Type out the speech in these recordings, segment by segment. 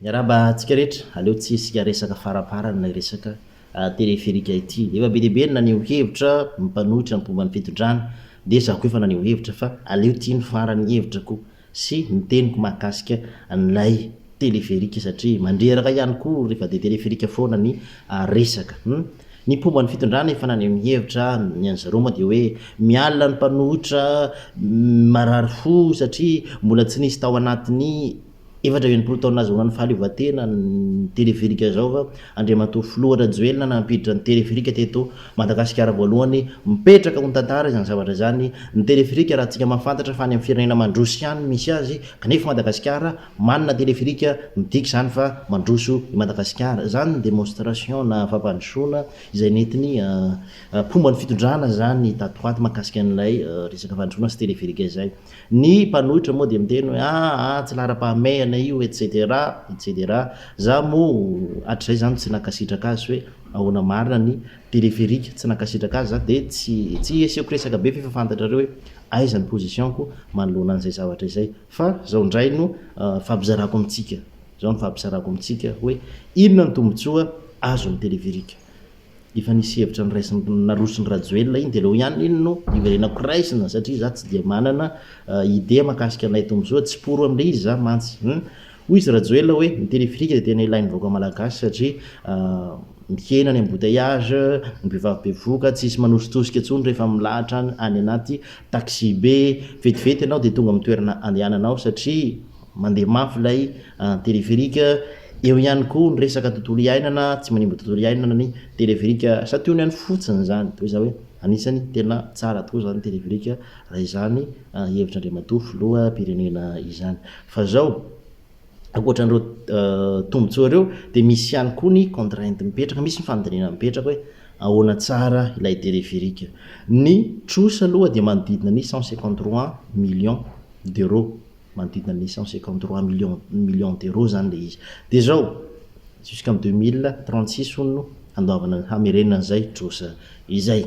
Miarahaba antsika rehetra, aleo tsy isika resaka faraparana na resaka téléphérique ity. Efa be dia be naneho hevitra mmpanohitra ny momba ny fitondrana, dia zaho koa efa naneho hevitra fa aleo ity ny farany hevitrako sy ny teniko mahakasika an'ilay téléphérique satria mandreraka ihany koa rehefa dia téléphérique foana ny resaka. Ny pomba ny fitondrana efa naneho ny hevitra ny an'zareo moa dia hoe miala ny mpanohitra marary fo satria mbola tsy nisy tao anatin'ny efatra enimpolo taona azahoana ny fahaleovantena ny téléphérique zao fa Andriamatoa Filoha Rajoelina nampiditra ny téléphérique teto Madagasikara voalohany, mipetraka ho ny tantara izany zavatra zany. Ny téléphérique raha antsika mahafantatra fa any amin'ny firenena mandroso ihany misy azy, kanefa Madagasikara manana téléphérique midika zany fa mandroso i Madagasikara. Zany ny démonstration na fampandrosoana izay nentiny pomba ny fitondrana zany tato ato mahakasika an'ilay resaka fandrosoana sy téléphérique zay. Ny mpanohitra moa dia miteny hoe tsy lara-pahamehana io etc etc. Za moa hatrizay zany tsy nakasitraka azy hoe ahoana marina ny téléphérique, tsy nakasitraka azy za dia tsy esiako resaka be fa efa fantatrareo hoe aiza ny positionko manoloana an'izay zavatra izay. Fa zao indray no fampizarako amintsika, zao no fampizarako amintsika hoe inona ny tombotsoa azo ny téléphérique. Efa nisy hevitra narosony Rajoelina iny dia leo ihany iny no iverenako raisina satria za tsy dia manana idée mahakasika an'ilay tombotsoa, tsy poro amin'ilay izy za mantsy. Hoy izy Rajoelina hoe ny téléphérique dia tena ilain'ny vahoaka malagasy satria mihena ny embouteillage, ny mpivavibevoka tsy isy manositosika intsony rehefa milahatra any anaty taxi be vetivety ianao dia tonga amin'ny toerana andehananao satria mandeha mafy ilay téléphérique. Eo ihany koa ny resaka tontolo iainana, tsy manimba tontolo iainana ny téléphérique sationy ihany fotsiny zany. Toy izao hoe anisany tena tsara tokoa zany téléphérique raha izany hevitra Andriamatoa filoham-pirenena izany. Fa zao ankoatran'ireo tombotsoa ireo dia misy ihany koa ny contrainte mipetraka, misy ny fanontaniana mipetraka hoe ahoana tsara ilay téléphérique. Ny trosa aloha dia manodidina ny 153 millions d'euros, manodidina ny 153 millions d'euros zany le izy. Dia zao jusqu'en 2036 hono no andoavana hamerenana an'izay trosa izay.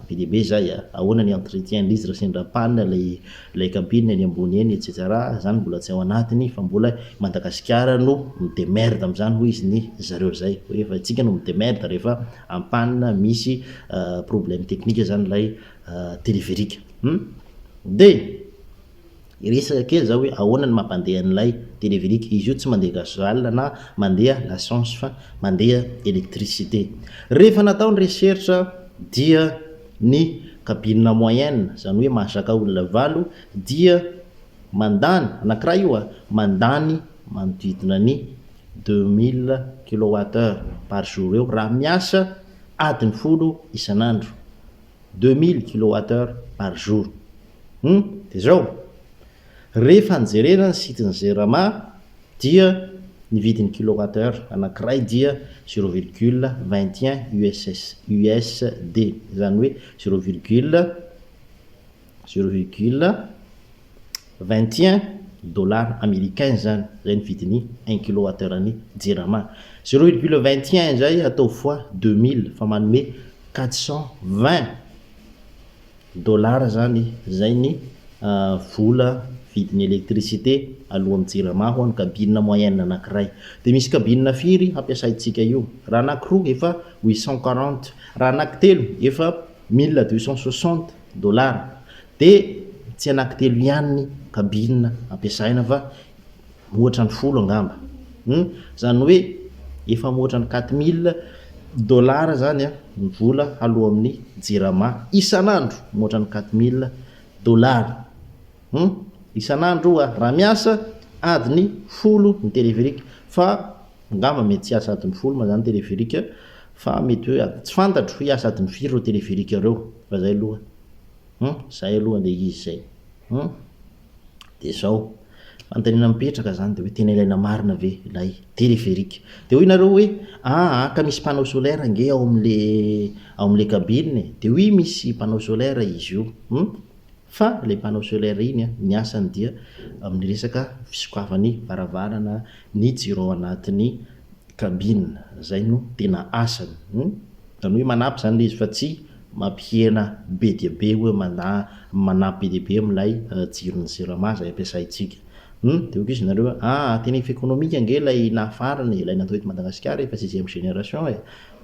Be dia be zay ahoana ny entretien l'izy raha sendra panne lay cabine ny ambony eny etc. Zany mbola tsy ao anatiny fa mbola Madagasikara no midemerde amin'izany hoy izy ny zareo zay, hoe efa tsika no midemerde rehefa en panne misy problème technique zany ilay téléphérique. Dia iresaka kely za hoe ahoana ny mampandeha an'ilay téléphérique. Izy io tsy mandeha gasoil na mandeha l'essence fa mandeha électricité. Rehefa natao ny recherche dia ny cabine moyenne zany hoe mahazaka olona 8 dia mandany anankiray io mandany manodidina ny 2000 kWh par jour eo raha miasa adiny 10 isan'andro, 2000 kWh par jour. Dia zao rehefa nijerena ny sitiny Zerama dia ny vidin'ny kilowattheure anankiray dia 0,21 USD, zany hoe 0,21 dollars américain zany, zay ny vidin'ny 1 kilowattheure ny Zerama. 0,21 zay atao fois 2000 fa manome 420 dollars zany, zay ny vola vidin'ny électricité alohan'ny Zerama ho an'ny cabine moyenne anankiray. Dia misy cabine firy ampiasaintsika io, raha anankiroa efa 840, raha anankitelo efa 1260 dollars. Dia tsy anankitelo ihany ny cabine ampiasaina fa mohatra ny 10 angamba. Zany hoe efa mohatra ny 4000 dollars zany ny vola aloha amin'ny Zerama isan'andro, mohatra ny 4000 dollars isan'andro raha miasa adiny 10 ny téléphérique. Fa angamba mety tsy asa adiny 10 mazany téléphérique fa mety hoe tsy fantatro hiasa adiny firy ireo téléphérique ireo fa zay aloha zay aloha le izy zay. Dia zao fanontaniana mipetraka zany dia hoe tena ilaina marina ve ilay téléphérique. Dia hoy nareo hoe ka misy panneau solaire nge ao amin'le cabine. Dia hoy misy panneau solaire izy io, fa ilay panneau solaire iny ny asany dia amin'ny resaka fisokafany varavarana ny jiro ao anatin'ny cabine, zay no tena asany. Zany hoe manampy zany le izy fa tsy mampihena be dia be hoe manampy be dia be amin'ilay jiron'ny Zerama zay ampiasaintsika. de oka izy nareo tenef économique ange lay nafarany lay natao eto Madagasikara efa 6e génération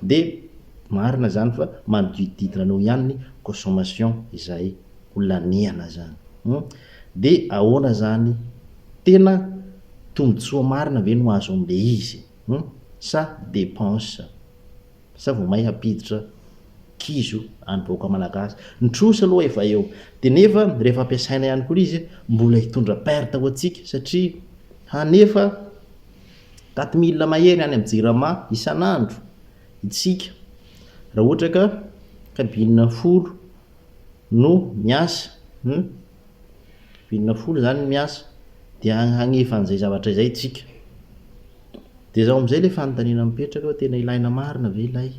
de marina zany fa manodidididina anao ihany ny consommation izay olaniana zany de ahoana zany tena tombotsoa marina ve no azo am'le izy sa dépense sa vao may hampiditra kizo anyboaka malagasy nitrosy aloha efa eo de nefa rehefa ampiasaina ihany koa izy mbola hitondra perte ho atsika satria hanefa 4000 mahery any amin'ny jirama isan'andro itsika raha ohatra ka kabinina folo no miasa kabinina folo zany miasa de hagnefa an'izay zavatra izay tsika de zaho am'izay le fanontaniana mipetraka tena ilaina marina ve ilay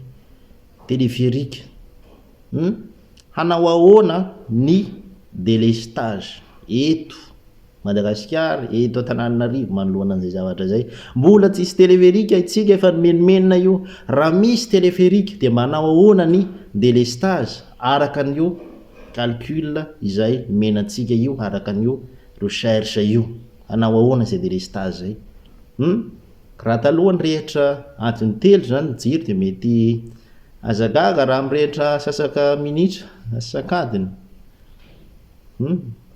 téléphérique hanao ahoana ny délestage eto Madagasikara eto Antananarivo manoloana an'izay zavatra zay mbola tsisy téléphérique itsika efa menomenina io raha misy téléphérique de manao ahoana ny délestage araka an'io calcul izay menantsika io araka an'io recherche io hanao ahoana zay délestage zay raha talohany rehetra adiny telo zany jiro de mety azagaga raha mirehitra sasaka minitra asasakadiny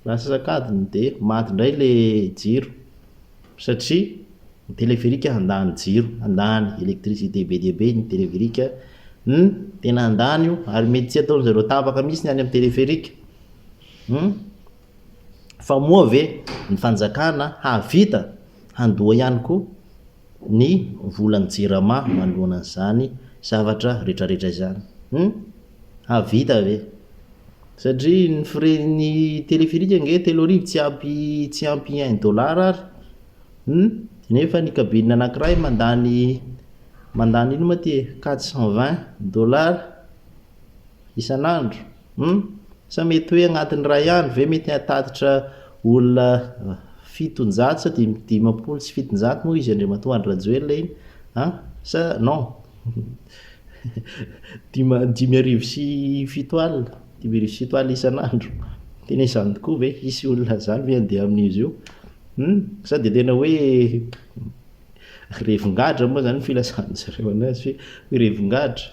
raha sasakadiny de maty indray le jiro satria ny téléphérique andany jiro andany électricité be dia be ny téléphérique tena andany io ary mety tsy ataony zareo tapaka misy ny any amin'ny téléphérique fa moa ve ny fanjakana havita handoa ihany koa ny volany jirama manoloana an'izany zavatra rehetrarehetra zany havita ve satria ny frais ny téléphérique ange telorivo tsy ampy $1 ary nefa ny kabinina anankiray mandany ino ma ty $420 isan'andro sa mety hoe agnatin'ny ray andro ve mety hatatitra olona 700 sa 500 sy 700 moa izy Andriamatoa Andry Rajoelina iny sa non 5,7 isan'andro tena izany tokoa ve isy olona zany ve andeha amin'izy io sa de tena hoe revongadra moa zany filazany zareo anazy hoe revongadra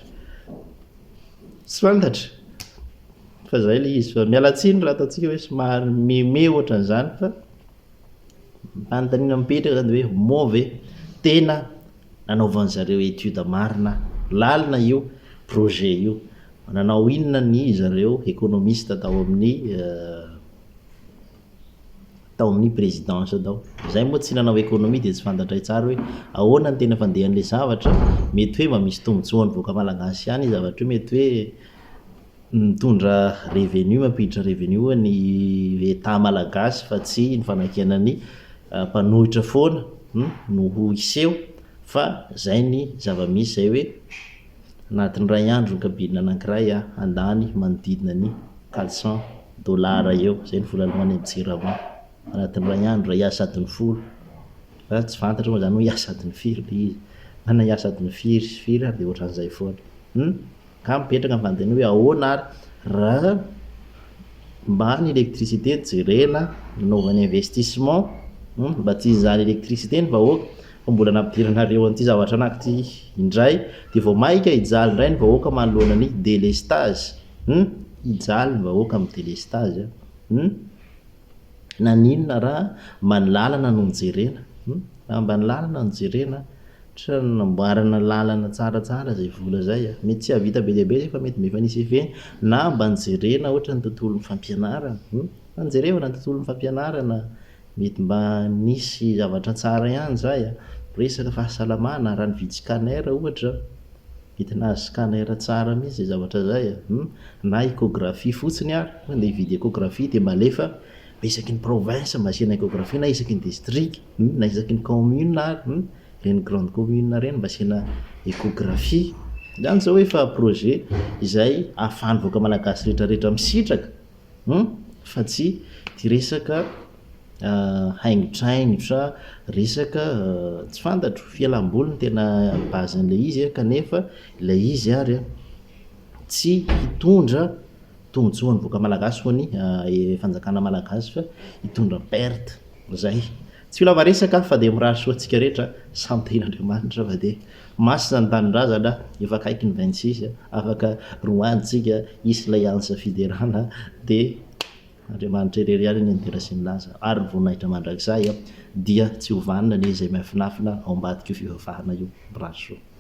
tsy fantatra fa zay le izy fa mialatsiny raha ataontsika hoe somary meme ohatran'izany fa fanontaniana mipetraka zany de hoe move tena nanaovan'zareo étude marina lalina io projet io nanao inona ny zareo économiste tao amin'ny présidence tao zay moa tsy nanao économie de tsy fantatray tsara hoe ahoana ny tena fandehan'le zavatra mety hoe mba misy tombotsoa nyvoaka malagasy ihany zavatra io mety hoe mitondra revenu mampiditra revenu ny état malagasy fa tsy ny fanakiana ny mpanohitra foana no ho iseho fa zay ny zava-misy zay hoe anatin'ny ray andro ny kabinina anankiray andany manodidina ny $400 eo zay ny volalohany amin'ny jirama anatin'ny ray andro raha hiasa adiny folo fa tsy fantatra moa zany hoe hiasa adiny firy le izy na hiasa adiny firy ary de ohatran'izay foana ka mipetraka ny fanontaniana hoe ahoana ary raha mba ny électricité jerena nanaovany investissement mba tsy izany électricité ny vahoaka fa mbola nampidiranareo an'ity zavatra anaky indray de vao maika hijaly indray ny vahoaka manoloana ny délestage hijaly ny vahoaka amin'ny délestage naninona raha mba ny lalana no mijerena raha mba ny lalana no jerena tra namboarana lalana tsaratsara zay vola zay mety tsy havita be diabe fa mety mefa nisy efeny na mba nijerena ohatra ny tontolon'ny fampianarana fanjerevana ny tontolon'ny fampianarana mety mba nisy zavatra tsara ihany zay resaka fahasalamana raha nividy scanner ohatra mety nahazo scanner tsara mihitsy zay zavatra zay na échographie fotsiny ary andeha hividy échographie de malefa isaky ny province mba asiana échographie na isaky ny district na isaky ny commune ary reny grande commune reny mba asiana échographie zany zao hoe fa projet izay ahafahany voaka malagasy rehetrarehetra misitraka fa tsy ty resaka haingotraingotra resaka tsy fantatro fialam-boliny tena bazin'le izy kanefa ilay izy ary tsy hitondra tombotsoa ny voaka malagasy ho ny fanjakana malagasy fa hitondra perte zay tsy ilavaresaka fa de mirary soa antsika rehetra samytehin'andriamanitra fa de masina ny tanindrazana efa kaiky ny 26 afaka roantsika isy lay ansa fiderana de andriamanitra irery ihany ny andera sy milaza ary voninahitra mandrakizay dia tsy hovanina ny izay mahafinafina ao ambadika io fivavahana io mirary soa